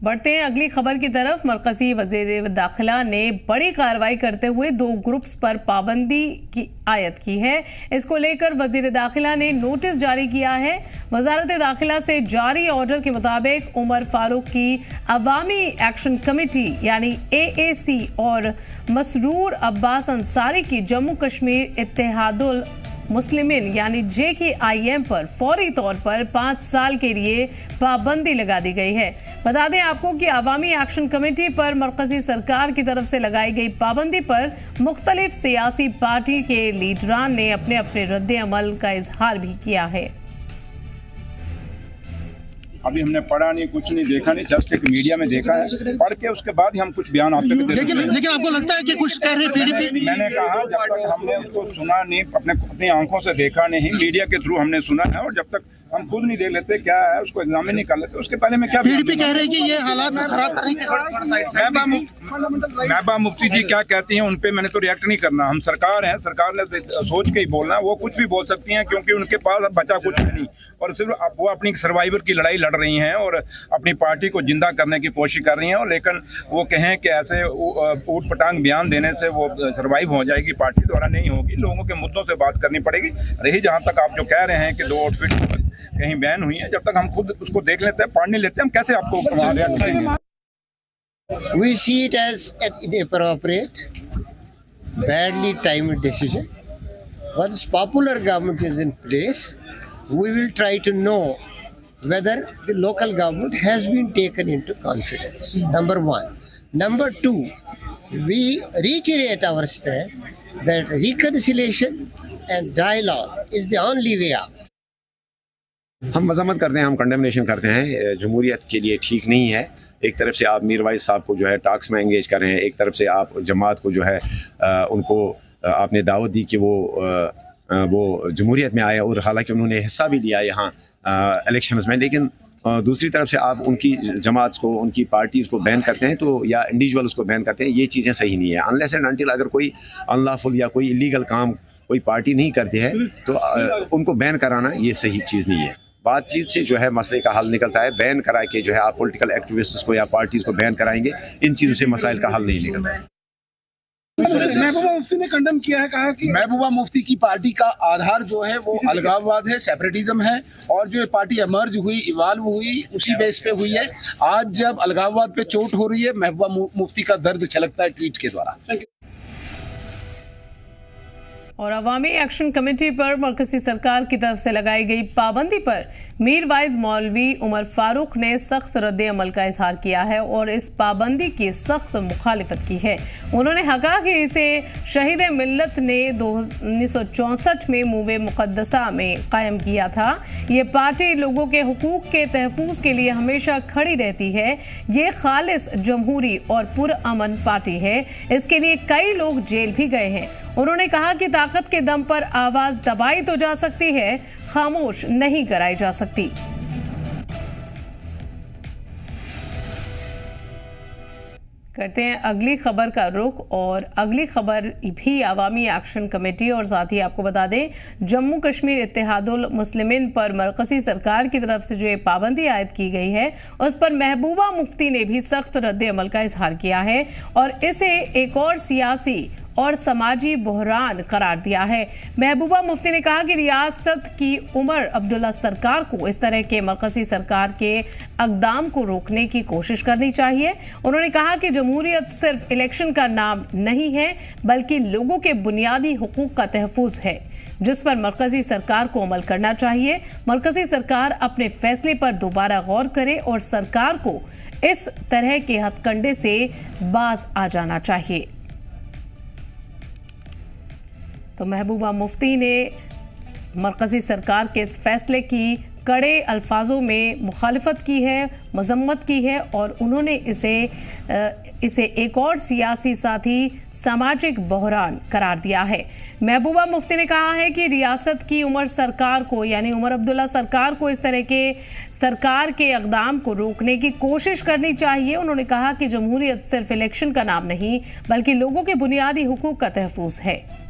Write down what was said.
बढ़ते हैं अगली खबर की तरफ। मरकजी वज़ीर दाखिला ने बड़ी कार्रवाई करते हुए 2 ग्रुप्स पर पाबंदी की आयत की है। इसको लेकर वज़ीर दाखिला ने नोटिस जारी किया है। वज़ारत दाखिला से जारी ऑर्डर के मुताबिक उमर फारूक की अवामी एक्शन कमेटी यानी AAC और मसरूर अब्बास अंसारी की जम्मू कश्मीर इत्तेहादुल मुस्लिमीन यानी JKIM पर फौरी तौर पर 5 साल के लिए पाबंदी लगा दी गई है। बता दें आपको कि अवामी एक्शन कमेटी पर मरकजी सरकार की तरफ से लगाई गई पाबंदी पर मुख्तलिफ सियासी पार्टी के लीडरान ने अपने अपने रद्द अमल का इजहार भी किया है। अभी हमने पढ़ा नहीं, कुछ नहीं देखा नहीं, जस्ट एक मीडिया में देखा है, पढ़ के उसके बाद ही हम कुछ बयान आप तक लेकिन आपको लगता है कि कुछ कह रहे PDP? मैंने कहा जब तक हमने उसको सुना नहीं, अपनी आंखों से देखा नहीं, मीडिया के थ्रू हमने सुना है, और जब तक हम खुद नहीं देख लेते क्या है, उसको एग्जामिन नहीं कर लेते, उसके पहले में क्या PDP कह रहे हैं कि ये हालात को खराब करेंगे। महबूबा मुफ्ती जी क्या कहती हैं उन पे मैंने तो रिएक्ट नहीं करना। हम सरकार हैं, सरकार ने सोच के ही बोलना, वो कुछ भी बोल सकती हैं क्योंकि उनके पास बचा कुछ नहीं, और सिर्फ वो अपनी सर्वाइवर की लड़ाई लड़ रही हैं और अपनी पार्टी को जिंदा करने की कोशिश कर रही हैं। और लेकिन वो कहें कि ऐसे ऊट पटांग बयान देने से वो सर्वाइव हो जाएगी, पार्टी द्वारा नहीं होगी। लोगों के मुद्दों से बात करनी पड़ेगी। रही जहाँ तक आप जो कह रहे हैं कि 2 आउटफिट कहीं बैन हुई है, जब तक हम खुद उसको देख लेते हैं, पढ़ नहीं लेते, हम कैसे आपको We see it as an inappropriate, badly timed decision. Once popular government is in place, we will try to know whether the local government has been taken into confidence. Number 1. Number 2, we reiterate our stand that reconciliation and dialogue is the only way out. हम मजम्मत करते हैं, हम condemnation करते हैं। जमहूरियत के लिए ठीक नहीं है। एक तरफ से आप मीरवाइज साहब को जो है टॉक्स में एंगेज कर रहे हैं, एक तरफ से आप जमात को जो है उनको आपने दावत दी कि वो जमहूरियत में आए, और हालांकि उन्होंने हिस्सा भी लिया यहाँ इलेक्शंस में, लेकिन दूसरी तरफ से आप उनकी जमात को, उनकी पार्टीज़ को बैन करते हैं, तो या इंडिविजुअल्स को बैन करते हैं। ये चीज़ें सही नहीं है। अनलेस एंड अनटिल अगर कोई अनलॉफुल या कोई इलीगल काम कोई पार्टी नहीं करती है तो उनको बैन कराना ये सही चीज़ नहीं है। बातचीत से जो है मसले का हल निकलता है। बैन करा के जो है आप पॉलिटिकल एक्टिविस्ट्स को या पार्टीज को बैन कराएंगे, इन चीज़ों से मसाइल का हल नहीं निकलता है। महबूबा मुफ्ती ने कंडेम किया है, कहा कि महबूबा मुफ्ती की पार्टी का आधार जो है वो अलगाववाद है, सेपरेटिज्म है, और जो पार्टी एमर्ज हुई, इवाल्व हुई, उसी बेस पे हुई है। आज जब अलगाववाद पे चोट हो रही है, महबूबा मुफ्ती का दर्द छलकता है ट्वीट के द्वारा। और अवामी एक्शन कमेटी पर मरकजी सरकार की तरफ से लगाई गई पाबंदी पर मीरवाइज मौलवी उमर फारूक ने सख्त रद्द अमल का इजहार किया है और इस पाबंदी की सख्त मुखालिफत की है। उन्होंने कहा कि इसे शहीद मिल्लत ने 1964 में मुवे मुक़द्दसा में कायम किया था। ये पार्टी लोगों के हुकूक के तहफ़्फ़ुज़ के लिए हमेशा खड़ी रहती है। ये खालिस जमहूरी और पुरअमन पार्टी है। इसके लिए कई लोग जेल भी गए हैं। उन्होंने कहा कि ताकत के दम पर आवाज दबाई तो जा सकती है, खामोश नहीं कराई जा सकती। करते हैं अगली खबर का रुख, और अगली खबर भी अवामी एक्शन कमेटी और साथ ही आपको बता दें जम्मू कश्मीर इत्तेहादुल मुस्लिमीन पर मरकजी सरकार की तरफ से जो ये पाबंदी आयद की गई है उस पर महबूबा मुफ्ती ने भी सख्त रद्द अमल का इजहार किया है और इसे एक और सियासी और समाजी बहरान करार दिया है। महबूबा मुफ्ती ने कहा कि रियासत की उमर अब्दुल्ला सरकार को इस तरह के मरकजी सरकार के अक़दाम को रोकने की कोशिश करनी चाहिए। उन्होंने कहा कि जमहूरियत सिर्फ इलेक्शन का नाम नहीं है बल्कि लोगों के बुनियादी हुकूक का तहफ़्फ़ुज़ है, जिस पर मरकजी सरकार को अमल करना चाहिए। मरकजी सरकार अपने फैसले पर दोबारा गौर करे और सरकार को इस तरह के हथकंडे से बाज आ जाना चाहिए। तो महबूबा मुफ्ती ने मरकजी सरकार के इस फैसले की कड़े अल्फाजों में मुखालिफत की है, मजम्मत की है और उन्होंने इसे एक और सियासी साथी सामाजिक बहरान करार दिया है। महबूबा मुफ्ती ने कहा है कि रियासत की उमर सरकार को यानी उमर अब्दुल्ला सरकार को इस तरह के सरकार के अक़दाम को रोकने की कोशिश करनी चाहिए। उन्होंने कहा कि जमहूरियत सिर्फ इलेक्शन का नाम नहीं बल्कि लोगों के बुनियादी हुकूक का तहफ़्फ़ुज़ है।